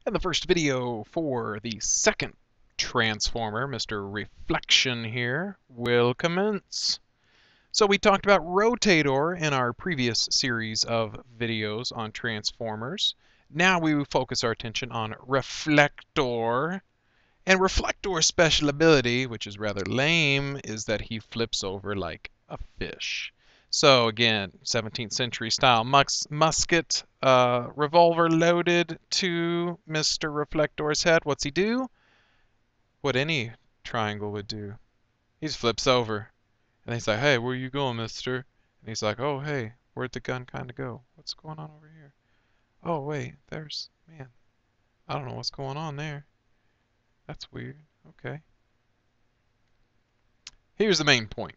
And the first video for the second transformer, Mr. Reflection here, will commence. So we talked about rotator in our previous series of videos on transformers. Now we will focus our attention on reflector. And reflector's special ability, which is rather lame, is that he flips over like a fish. So again, 17th century style musket, revolver loaded to Mr. Reflector's head. What's he do? What any triangle would do. He just flips over. And he's like, hey, where you going, mister? And he's like, oh, hey, where'd the gun kind of go? What's going on over here? Oh, wait, man, I don't know what's going on there. That's weird. Okay. Here's the main point.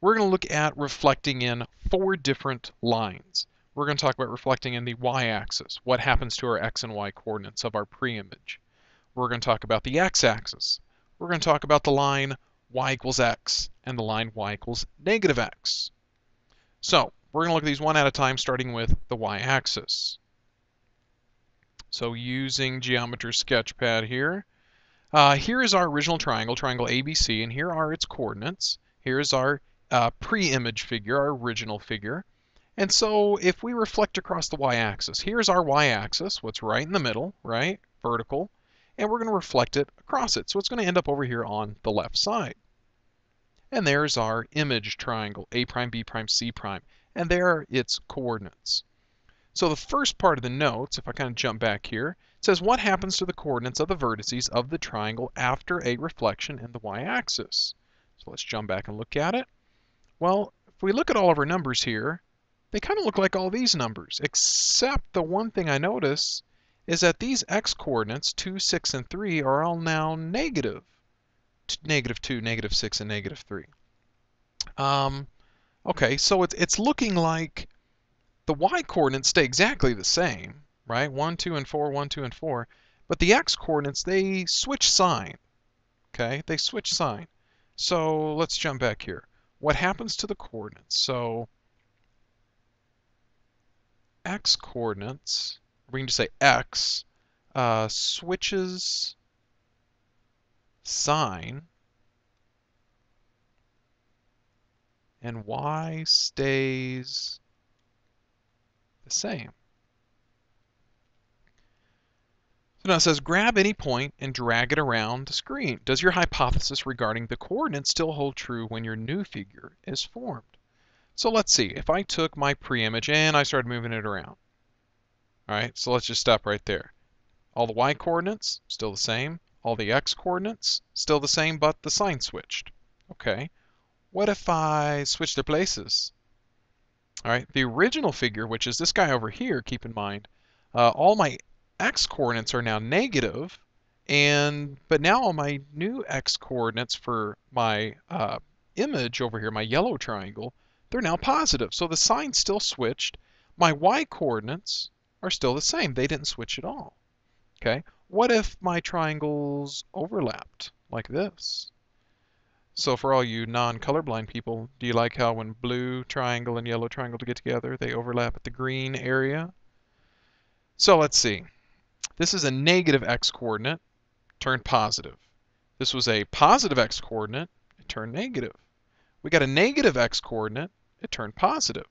We're going to look at reflecting in 4 different lines. We're going to talk about reflecting in the y-axis. What happens to our x and y coordinates of our pre-image? We're going to talk about the x-axis. We're going to talk about the line y equals x and the line y equals negative x. So we're going to look at these one at a time, starting with the y-axis. So using Geometry Sketchpad here, here is our original triangle, triangle ABC, and here are its coordinates. Here is our pre-image figure, our original figure. And so if we reflect across the y-axis, here's our y-axis, what's right in the middle, right, vertical, and we're going to reflect it across it. So it's going to end up over here on the left side. And there's our image triangle, A prime, B prime, C prime, and there are its coordinates. So the first part of the notes, if I kind of jump back here, it says what happens to the coordinates of the vertices of the triangle after a reflection in the y-axis. So let's jump back and look at it. Well, if we look at all of our numbers here, they kind of look like all these numbers, except the one thing I notice is that these x-coordinates, 2, 6, and 3, are all now negative. Negative 2, negative 6, and negative 3. Okay, so it's looking like the y-coordinates stay exactly the same, right? 1, 2, and 4, 1, 2, and 4. But the x-coordinates, they switch sign, okay? They switch sign. So let's jump back here. What happens to the coordinates? So x-coordinates, we can just say x, switches sign, and y stays the same. So now it says grab any point and drag it around the screen. Does your hypothesis regarding the coordinates still hold true when your new figure is formed? So let's see. If I took my pre-image and I started moving it around. All right, so let's just stop right there. All the y coordinates, still the same. All the x coordinates, still the same, but the sign switched. Okay. What if I switch their places? All right, the original figure, which is this guy over here, keep in mind, all my x-coordinates are now negative, but now all my new x-coordinates for my image over here, my yellow triangle, they're now positive. So the sign still switched. My y-coordinates are still the same. They didn't switch at all. Okay, what if my triangles overlapped like this? So for all you non-colorblind people, do you like how when blue triangle and yellow triangle get together, they overlap at the green area? So let's see. This is a negative x-coordinate, turned positive. This was a positive x-coordinate, it turned negative. We got a negative x-coordinate, it turned positive.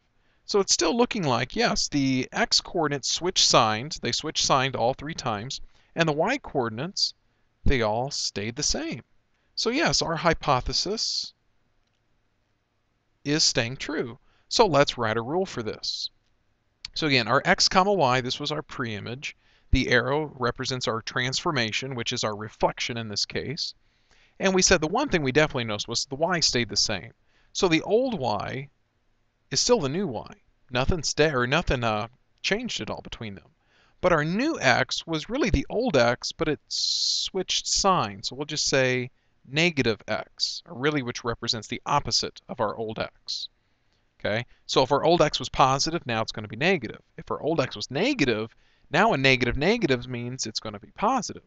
So it's still looking like, yes, the x-coordinates switched signs. They switched signs all 3 times. And the y-coordinates, they all stayed the same. So yes, our hypothesis is staying true. So let's write a rule for this. So again, our x comma y, this was our pre-image. The arrow represents our transformation, which is our reflection in this case. And we said the one thing we definitely noticed was the y stayed the same. So the old y is still the new y. Nothing changed at all between them. But our new x was really the old x, but it switched signs. So we'll just say negative x, or really which represents the opposite of our old x. Okay, so if our old x was positive, now it's going to be negative. If our old x was negative, now a negative negative means it's going to be positive.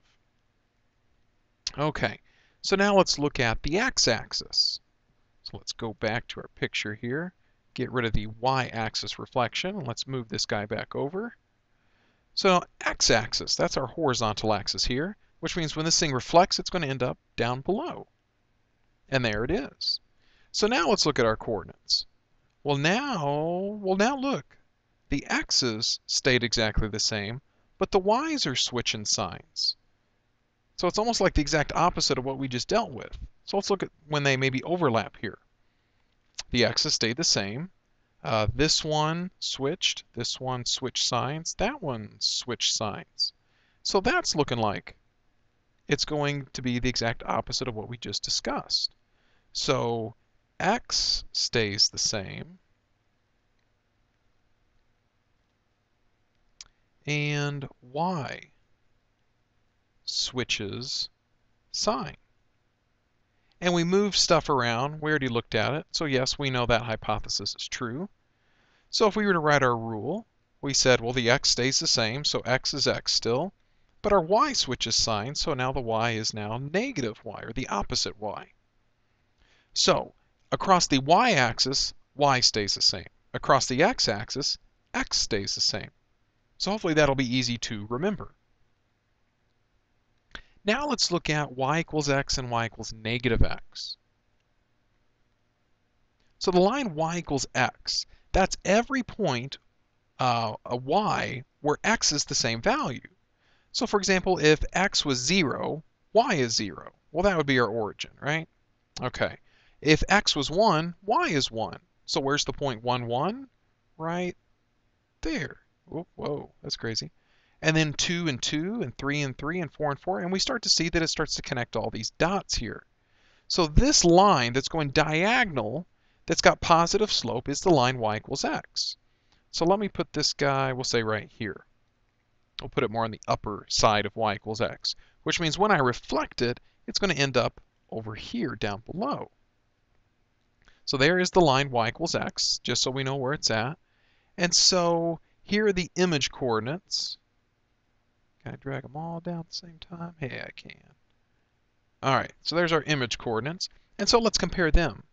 Okay, so now let's look at the x-axis. So let's go back to our picture here, get rid of the y-axis reflection, and let's move this guy back over. So x-axis, that's our horizontal axis here, which means when this thing reflects, it's going to end up down below. And there it is. So now let's look at our coordinates. Well now look, the x's stayed exactly the same, but the y's are switching signs. So it's almost like the exact opposite of what we just dealt with. So let's look at when they maybe overlap here. The x's stayed the same. This one switched signs, that one switched signs. So that's looking like it's going to be the exact opposite of what we just discussed. So x stays the same, and y switches sign. And we move stuff around. We already looked at it. So yes, we know that hypothesis is true. So if we were to write our rule, we said, well, the x stays the same, so x is x still. But our y switches sign, so now the y is now negative y, or the opposite y. So across the y-axis, y stays the same. Across the x-axis, x stays the same. So hopefully that'll be easy to remember. Now let's look at y equals x and y equals negative x. So the line y equals x, that's every point a y where x is the same value. So for example, if x was 0, y is 0. Well, that would be our origin, right? Okay. If x was 1, y is 1. So where's the point 1, 1? Right there. Whoa, that's crazy. And then 2 and 2, and 3 and 3, and 4 and 4, and we start to see that it starts to connect all these dots here. So this line that's going diagonal, that's got positive slope, is the line y equals x. So let me put this guy, we'll say right here. We'll put it more on the upper side of y equals x, which means when I reflect it, it's going to end up over here down below. So there is the line y equals x, just so we know where it's at. And so here are the image coordinates. Can I drag them all down at the same time? Hey, I can. All right, so there's our image coordinates. And so let's compare them.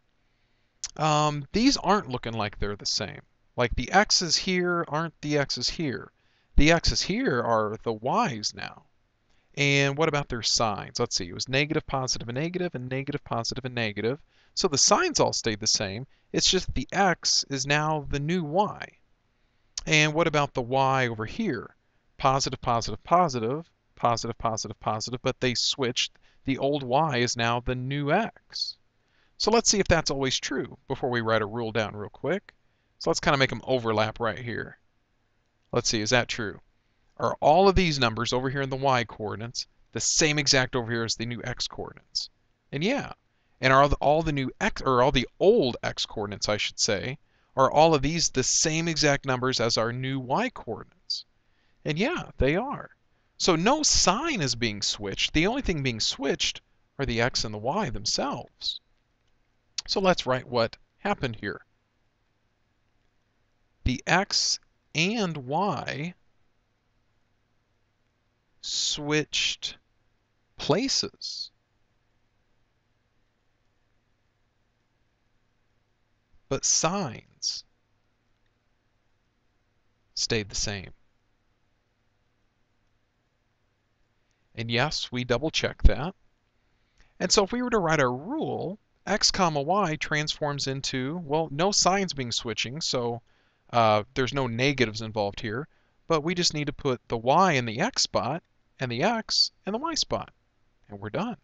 These aren't looking like they're the same. Like the x's here aren't the x's here. The x's here are the y's now. And what about their signs? Let's see, it was negative, positive, and negative, and negative, positive, and negative. So the signs all stayed the same. It's just the x is now the new y. And what about the y over here? Positive, positive, positive, positive, positive, positive, but they switched. The old y is now the new x. So let's see if that's always true before we write a rule down real quick. So let's kind of make them overlap right here. Let's see, is that true? Are all of these numbers over here in the y coordinates the same exact over here as the new x coordinates? And yeah. And are all the new x, or all the old x coordinates, I should say, are all of these the same exact numbers as our new y coordinates? And yeah, they are. So no sign is being switched. The only thing being switched are the x and the y themselves. So let's write what happened here. The x and y switched places, but signs stayed the same. And yes, we double check that. And so if we were to write our rule, x comma y transforms into, well, no signs being switching, so there's no negatives involved here, but we just need to put the y in the x spot and the x in the y spot, and we're done.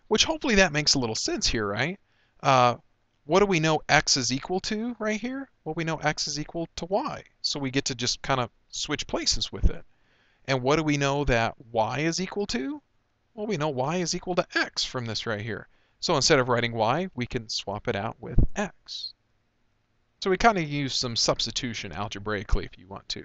Which hopefully that makes a little sense here, right? What do we know x is equal to right here? Well, we know x is equal to y, so we get to just kind of switch places with it. And what do we know that y is equal to? Well, we know y is equal to x from this right here. So instead of writing y, we can swap it out with x. So we kind of use some substitution algebraically if you want to.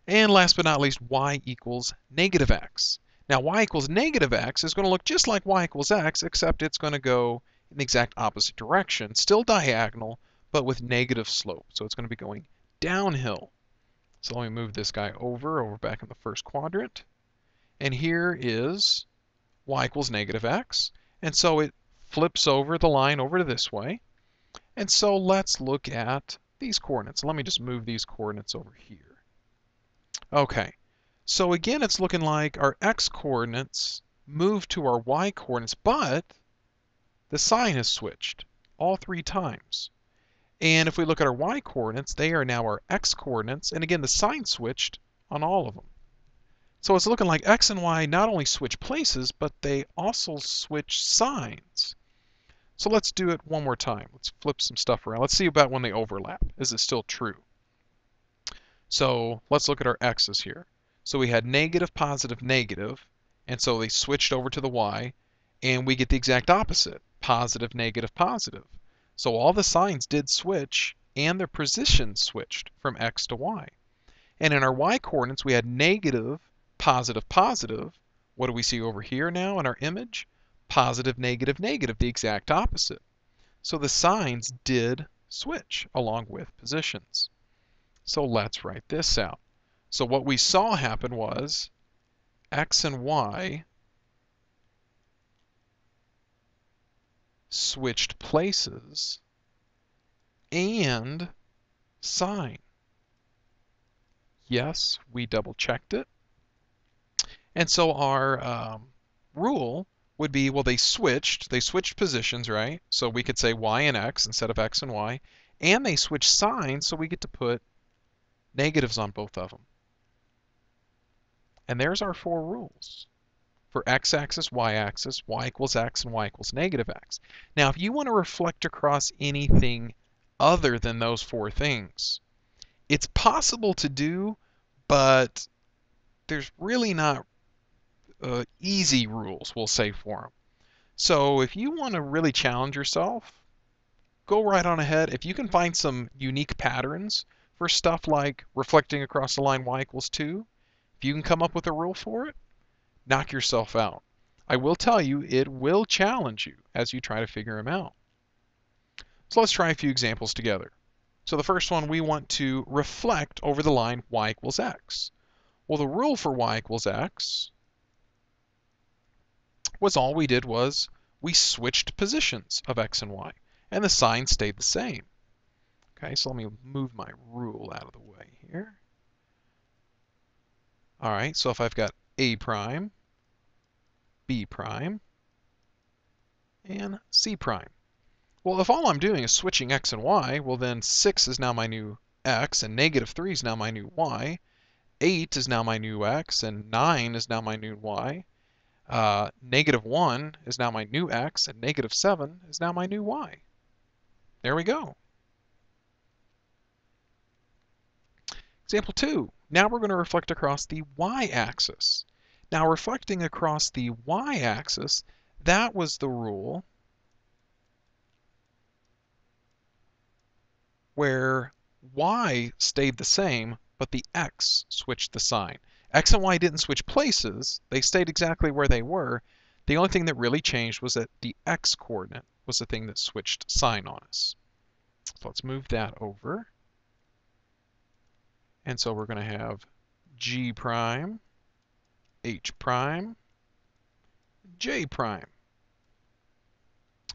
And last but not least, y equals negative x. Now y equals negative x is going to look just like y equals x, except it's going to go in the exact opposite direction, still diagonal, but with negative slope. So it's going to be going downhill. So let me move this guy over back in the first quadrant. And here is y equals negative x. And so it flips over the line over to this way. And so let's look at these coordinates. Let me just move these coordinates over here. Okay, so again, it's looking like our x-coordinates moved to our y-coordinates, but the sign has switched all three times. And if we look at our y-coordinates, they are now our x-coordinates, and again, the sign switched on all of them. So it's looking like x and y not only switch places, but they also switch signs. So let's do it one more time. Let's flip some stuff around. Let's see about when they overlap. Is it still true? So let's look at our x's here. So we had negative, positive, negative, and so they switched over to the y, and we get the exact opposite, positive, negative, positive. So all the signs did switch, and their positions switched from x to y. And in our y-coordinates, we had negative, positive, positive. What do we see over here now in our image? Positive, negative, negative, the exact opposite. So the signs did switch along with positions. So let's write this out. So what we saw happen was x and y switched places and sign. Yes, we double checked it. And so our rule would be, well, they switched positions, right? So we could say y and x instead of x and y. And they switched signs, so we get to put negatives on both of them. And there's our four rules. For x-axis, y-axis, y equals x, and y equals negative x. Now, if you want to reflect across anything other than those four things, it's possible to do, but there's really not easy rules, we'll say, for them. So if you want to really challenge yourself, go right on ahead. If you can find some unique patterns for stuff like reflecting across the line y equals 2, if you can come up with a rule for it, knock yourself out. I will tell you, it will challenge you as you try to figure them out. So let's try a few examples together. So the first one, we want to reflect over the line y equals x. Well, the rule for y equals x was all we did was we switched positions of x and y, and the sign stayed the same. Okay, so let me move my rule out of the way here. All right, so if I've got a prime, b prime, and c prime. Well, if all I'm doing is switching x and y, well then 6 is now my new x, and negative 3 is now my new y, 8 is now my new x, and 9 is now my new y. Negative 1 is now my new x, and negative 7 is now my new y. There we go. Example 2. Now we're going to reflect across the y-axis. Now reflecting across the y-axis, that was the rule where y stayed the same, but the x switched the sign. X and y didn't switch places. They stayed exactly where they were. The only thing that really changed was that the x-coordinate was the thing that switched sign on us. So let's move that over. And so we're going to have g prime, h prime, j prime.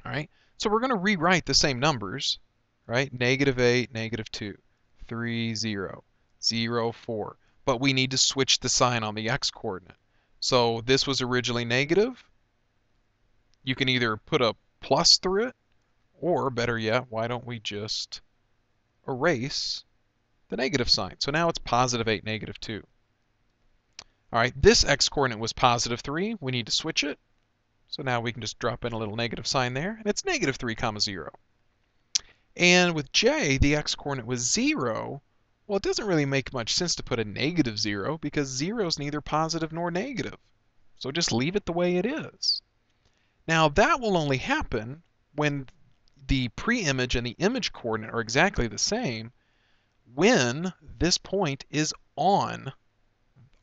All right, so we're going to rewrite the same numbers, right? Negative 8, negative 2, 3, 0, 0, 4. But we need to switch the sign on the x-coordinate. So this was originally negative. You can either put a plus through it, or better yet, why don't we just erase the negative sign? So now it's positive 8, negative 2. All right, this x-coordinate was positive 3. We need to switch it. So now we can just drop in a little negative sign there, and it's negative 3 comma 0. And with j, the x-coordinate was 0. Well, it doesn't really make much sense to put a negative 0 because 0 is neither positive nor negative. So just leave it the way it is. Now that will only happen when the pre-image and the image coordinate are exactly the same when this point is on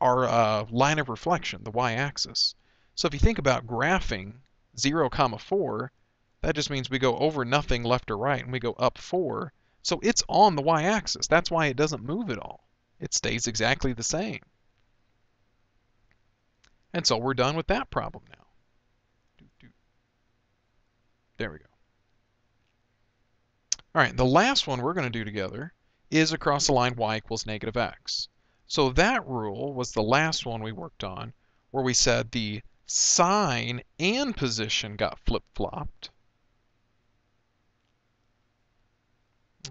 our line of reflection, the y-axis. So if you think about graphing 0, 4, that just means we go over nothing left or right and we go up 4. So it's on the y-axis. That's why it doesn't move at all. It stays exactly the same. And so we're done with that problem now. There we go. All right, the last one we're going to do together is across the line y equals negative x. So that rule was the last one we worked on, where we said the sign and position got flip-flopped.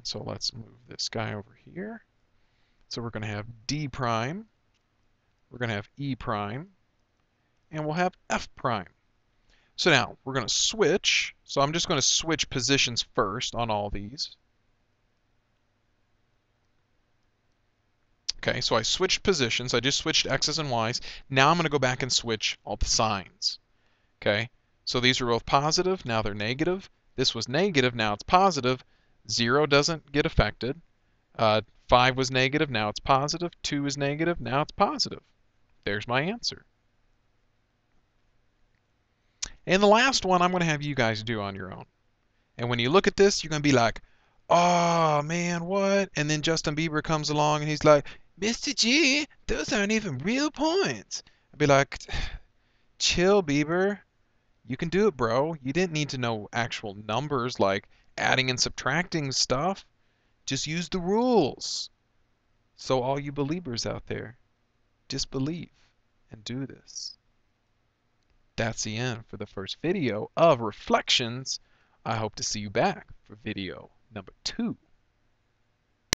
So let's move this guy over here. So we're going to have D prime, we're going to have E prime, and we'll have F prime. So now we're going to switch. So I'm just going to switch positions first on all these. Okay, so I switched positions. I just switched X's and Y's. Now I'm going to go back and switch all the signs. Okay, so these are both positive. Now they're negative. This was negative. Now it's positive. 0 doesn't get affected. 5 was negative. Now it's positive. 2 is negative. Now it's positive. There's my answer. And the last one I'm going to have you guys do on your own. And when you look at this, you're going to be like, oh man, what? And then Justin Bieber comes along and he's like, Mr. G, those aren't even real points. I'd be like, chill, Bieber. You can do it, bro. You didn't need to know actual numbers like adding and subtracting stuff. Just use the rules. So all you believers out there, just believe and do this. That's the end for the first video of Reflections. I hope to see you back for video number 2.